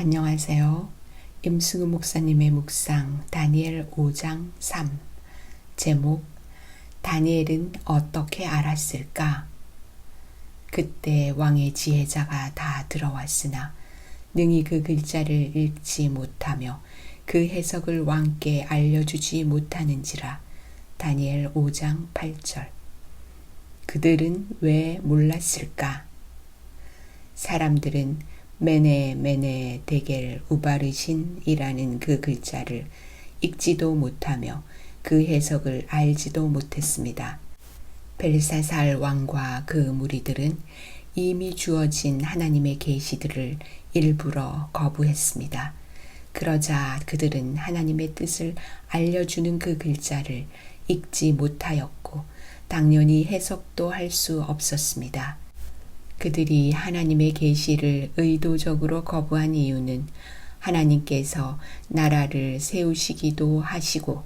안녕하세요. 임승우 목사님의 묵상 다니엘 5장 3 제목 다니엘은 어떻게 알았을까? 그때 왕의 지혜자가 다 들어왔으나 능히 그 글자를 읽지 못하며 그 해석을 왕께 알려주지 못하는지라. 다니엘 5장 8절. 그들은 왜 몰랐을까? 사람들은 메네 데겔 우바르신이라는 그 글자를 읽지도 못하며 그 해석을 알지도 못했습니다. 벨사살 왕과 그 무리들은 이미 주어진 하나님의 계시들을 일부러 거부했습니다. 그러자 그들은 하나님의 뜻을 알려주는 그 글자를 읽지 못하였고 당연히 해석도 할 수 없었습니다. 그들이 하나님의 계시를 의도적으로 거부한 이유는 하나님께서 나라를 세우시기도 하시고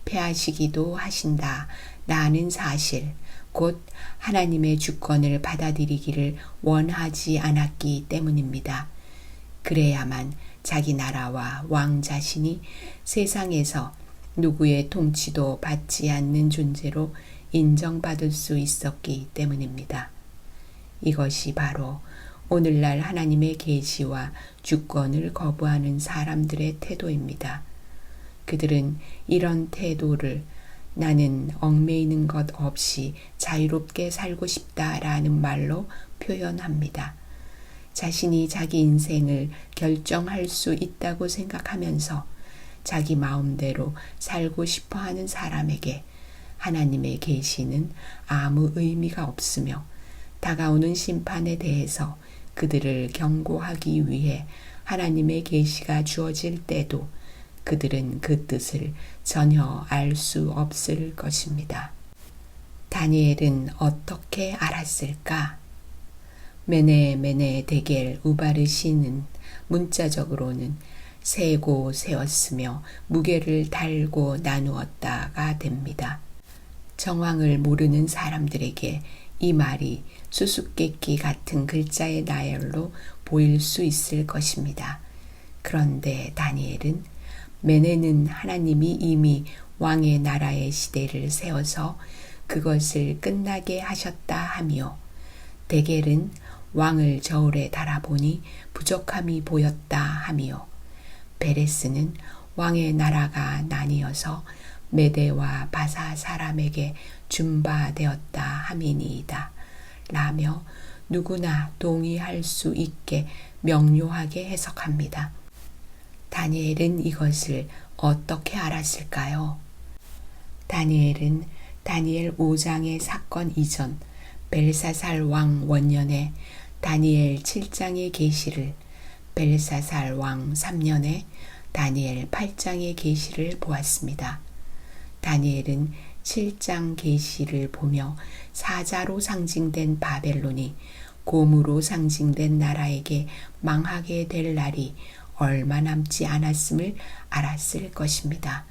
폐하시기도 하신다라는 사실, 곧 하나님의 주권을 받아들이기를 원하지 않았기 때문입니다. 그래야만 자기 나라와 왕 자신이 세상에서 누구의 통치도 받지 않는 존재로 인정받을 수 있었기 때문입니다. 이것이 바로 오늘날 하나님의 계시와 주권을 거부하는 사람들의 태도입니다. 그들은 이런 태도를 나는 얽매이는 것 없이 자유롭게 살고 싶다라는 말로 표현합니다. 자신이 자기 인생을 결정할 수 있다고 생각하면서 자기 마음대로 살고 싶어 하는 사람에게 하나님의 계시는 아무 의미가 없으며 다가오는 심판에 대해서 그들을 경고하기 위해 하나님의 계시가 주어질 때도 그들은 그 뜻을 전혀 알 수 없을 것입니다. 다니엘은 어떻게 알았을까? 메네 데겔 우바르신은 문자적으로는 세고 세웠으며 무게를 달고 나누었다가 됩니다. 정황을 모르는 사람들에게 이 말이 수수께끼 같은 글자의 나열로 보일 수 있을 것입니다. 그런데 다니엘은 메네는 하나님이 이미 왕의 나라의 시대를 세워서 그것을 끝나게 하셨다 하며, 데겔은 왕을 저울에 달아보니 부족함이 보였다 하며, 베레스는 왕의 나라가 나뉘어서 메대와 바사 사람에게 준바되었다 함이니이다 라며 누구나 동의할 수 있게 명료하게 해석합니다. 다니엘은 이것을 어떻게 알았을까요? 다니엘은 다니엘 5장의 사건 이전 벨사살 왕 원년에 다니엘 7장의 계시를, 벨사살 왕 3년에 다니엘 8장의 계시를 보았습니다. 다니엘은 7장 계시를 보며 사자로 상징된 바벨론이 곰으로 상징된 나라에게 망하게 될 날이 얼마 남지 않았음을 알았을 것입니다.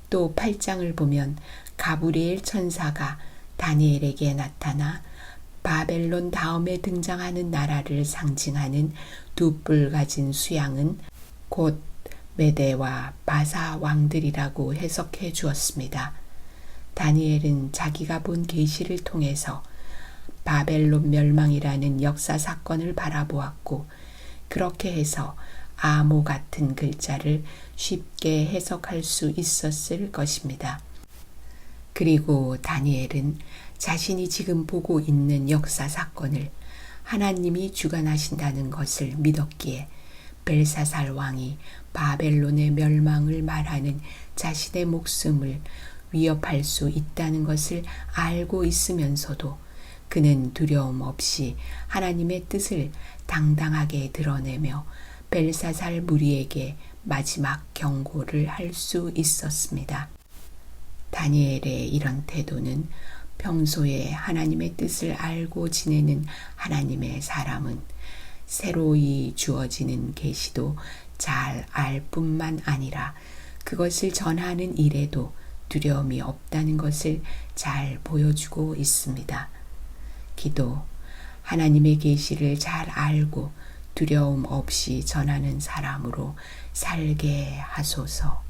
또 8장을 보면 가브리엘 천사가 다니엘에게 나타나 바벨론 다음에 등장하는 나라를 상징하는 두 뿔 가진 수양은 곧 메대와 바사 왕들이라고 해석해 주었습니다. 다니엘은 자기가 본 계시를 통해서 바벨론 멸망이라는 역사 사건을 바라보았고, 그렇게 해서 암호 같은 글자를 쉽게 해석할 수 있었을 것입니다. 그리고 다니엘은 자신이 지금 보고 있는 역사 사건을 하나님이 주관하신다는 것을 믿었기에 벨사살 왕이 바벨론의 멸망을 말하는 자신의 목숨을 위협할 수 있다는 것을 알고 있으면서도 그는 두려움 없이 하나님의 뜻을 당당하게 드러내며 벨사살 무리에게 마지막 경고를 할 수 있었습니다. 다니엘의 이런 태도는 평소에 하나님의 뜻을 알고 지내는 하나님의 사람은 새로이 주어지는 계시도 잘 알 뿐만 아니라 그것을 전하는 일에도 두려움이 없다는 것을 잘 보여주고 있습니다. 기도, 하나님의 계시를 잘 알고 두려움 없이 전하는 사람으로 살게 하소서.